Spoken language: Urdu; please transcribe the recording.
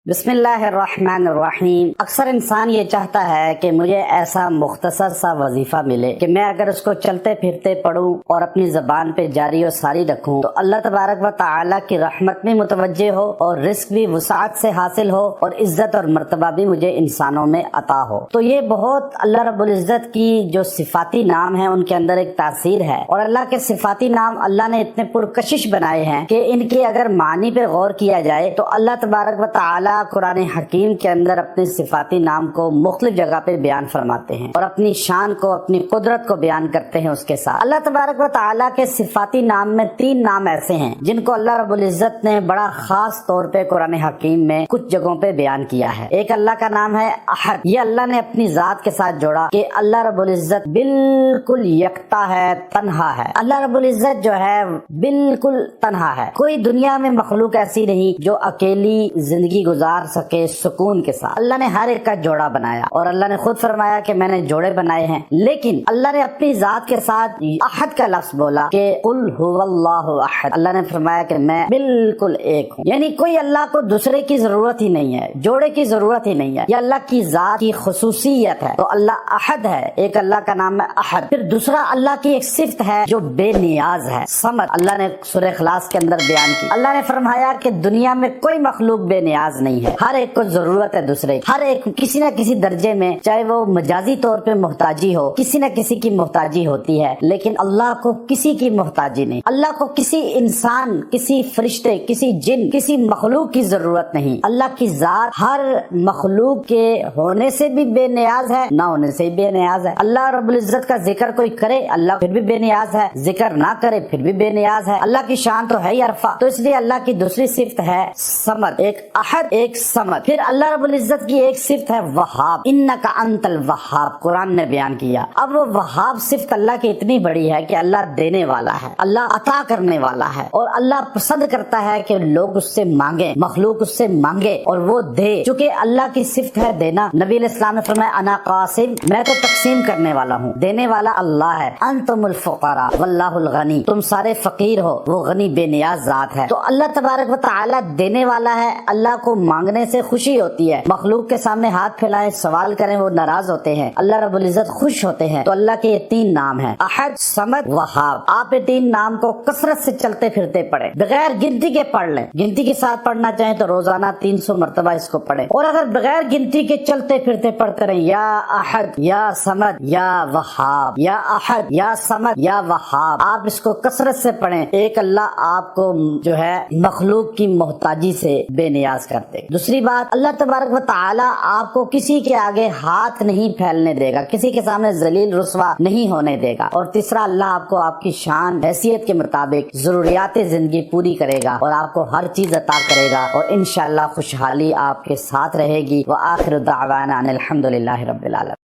بسم اللہ الرحمن الرحیم۔ اکثر انسان یہ چاہتا ہے کہ مجھے ایسا مختصر سا وظیفہ ملے کہ میں اگر اس کو چلتے پھرتے پڑھوں اور اپنی زبان پہ جاری و ساری رکھوں تو اللہ تبارک و تعالیٰ کی رحمت بھی متوجہ ہو اور رزق بھی وسعت سے حاصل ہو اور عزت اور مرتبہ بھی مجھے انسانوں میں عطا ہو۔ تو یہ بہت اللہ رب العزت کی جو صفاتی نام ہیں ان کے اندر ایک تاثیر ہے، اور اللہ کے صفاتی نام اللہ نے اتنے پرکشش بنائے ہیں کہ ان کے اگر معنی پہ غور کیا جائے تو اللہ تبارک و تعالیٰ قرآن حکیم کے اندر اپنے صفاتی نام کو مختلف جگہ پہ بیان فرماتے ہیں اور اپنی شان کو، اپنی قدرت کو بیان کرتے ہیں اس کے ساتھ۔ اللہ تبارک و تعالیٰ کے صفاتی نام میں 3 نام ایسے ہیں جن کو اللہ رب العزت نے بڑا خاص طور پہ قرآن حکیم میں کچھ جگہوں پہ بیان کیا ہے۔ ایک اللہ کا نام ہے احد، یہ اللہ نے اپنی ذات کے ساتھ جوڑا کہ اللہ رب العزت بالکل یکتا ہے، تنہا ہے۔ اللہ رب العزت جو ہے بالکل تنہا ہے، کوئی دنیا میں مخلوق ایسی نہیں جو اکیلی زندگی گزار سکے سکون کے ساتھ۔ اللہ نے ہر ایک کا جوڑا بنایا اور اللہ نے خود فرمایا کہ میں نے جوڑے بنائے ہیں، لیکن اللہ نے اپنی ذات کے ساتھ احد کا لفظ بولا کہ قل هو اللہ احد۔ اللہ نے فرمایا کہ میں بالکل ایک ہوں، یعنی کوئی اللہ کو دوسرے کی ضرورت ہی نہیں ہے، جوڑے کی ضرورت ہی نہیں ہے، یہ اللہ کی ذات کی خصوصیت ہے۔ تو اللہ احد ہے، ایک اللہ کا نام ہے احد۔ پھر دوسرا اللہ کی ایک صفت ہے جو بے نیاز ہے، صمد۔ اللہ نے سورہ اخلاص کے اندر بیان کی، اللہ نے فرمایا کہ دنیا میں کوئی مخلوق بے نیاز نہیں ہے، ہر ایک کو ضرورت ہے دوسرے کی، ہر ایک کسی نہ کسی درجے میں، چاہے وہ مجازی طور پہ محتاجی ہو، کسی نہ کسی کی محتاجی ہوتی ہے، لیکن اللہ کو کسی کی محتاجی نہیں۔ اللہ کو کسی انسان، کسی فرشتے، کسی جن، کسی مخلوق کی ضرورت نہیں۔ اللہ کی ذات ہر مخلوق کے ہونے سے بھی بے نیاز ہے، نہ ہونے سے بھی بے نیاز ہے۔ اللہ رب العزت کا ذکر کوئی کرے اللہ پھر بھی بے نیاز ہے، ذکر نہ کرے پھر بھی بے نیاز ہے۔ اللہ کی شان تو ہے ہی عرفہ، تو اس لیے اللہ کی دوسری صفت ہے صمد، ایک احد ایک صمد۔ پھر اللہ رب العزت کی ایک صفت ہے وہاب، انک انت الوہاب، قرآن نے بیان کیا۔ اب وہ وہاب صفت اللہ کی اتنی بڑی ہے کہ اللہ دینے والا ہے، اللہ عطا کرنے والا ہے، اور اللہ پسند کرتا ہے کہ لوگ اس سے مانگے، مخلوق اس سے مانگے اور وہ دے، چونکہ اللہ کی صفت ہے دینا۔ نبی علیہ السلام نے فرمایا انا قاسم، میں تو تقسیم کرنے والا ہوں، دینے والا اللہ ہے۔ انتم الفقراء واللہ الغنی، تم سارے فقیر ہو، وہ غنی بے نیاز ذات ہے۔ تو اللہ تبارک و تعالیٰ دینے والا ہے، اللہ کو مانگنے سے خوشی ہوتی ہے، مخلوق کے سامنے ہاتھ پھیلائیں سوال کریں وہ ناراض ہوتے ہیں، اللہ رب العزت خوش ہوتے ہیں۔ تو اللہ کے یہ 3 نام ہیں، احد، صمد، وہاب۔ آپ یہ 3 نام کو کثرت سے چلتے پھرتے پڑھیں، بغیر گنتی کے پڑھ لیں، گنتی کے ساتھ پڑھنا چاہیں تو روزانہ 300 مرتبہ اس کو پڑھیں، اور اگر بغیر گنتی کے چلتے پھرتے پڑھتے رہیں یا احد یا صمد یا وہاب، یا احد یا صمد یا وہاب، آپ اس کو کثرت سے پڑھیں، ایک اللہ آپ کو جو ہے مخلوق کی محتاجی سے بے نیاز کرتے۔ دوسری بات، اللہ تبارک و تعالیٰ آپ کو کسی کے آگے ہاتھ نہیں پھیلنے دے گا، کسی کے سامنے ذلیل رسوا نہیں ہونے دے گا۔ اور تیسرا، اللہ آپ کو آپ کی شان حیثیت کے مطابق ضروریات زندگی پوری کرے گا اور آپ کو ہر چیز عطا کرے گا، اور انشاءاللہ خوشحالی آپ کے ساتھ رہے گی۔ وآخر دعوانا ان الحمدللہ رب العالمین۔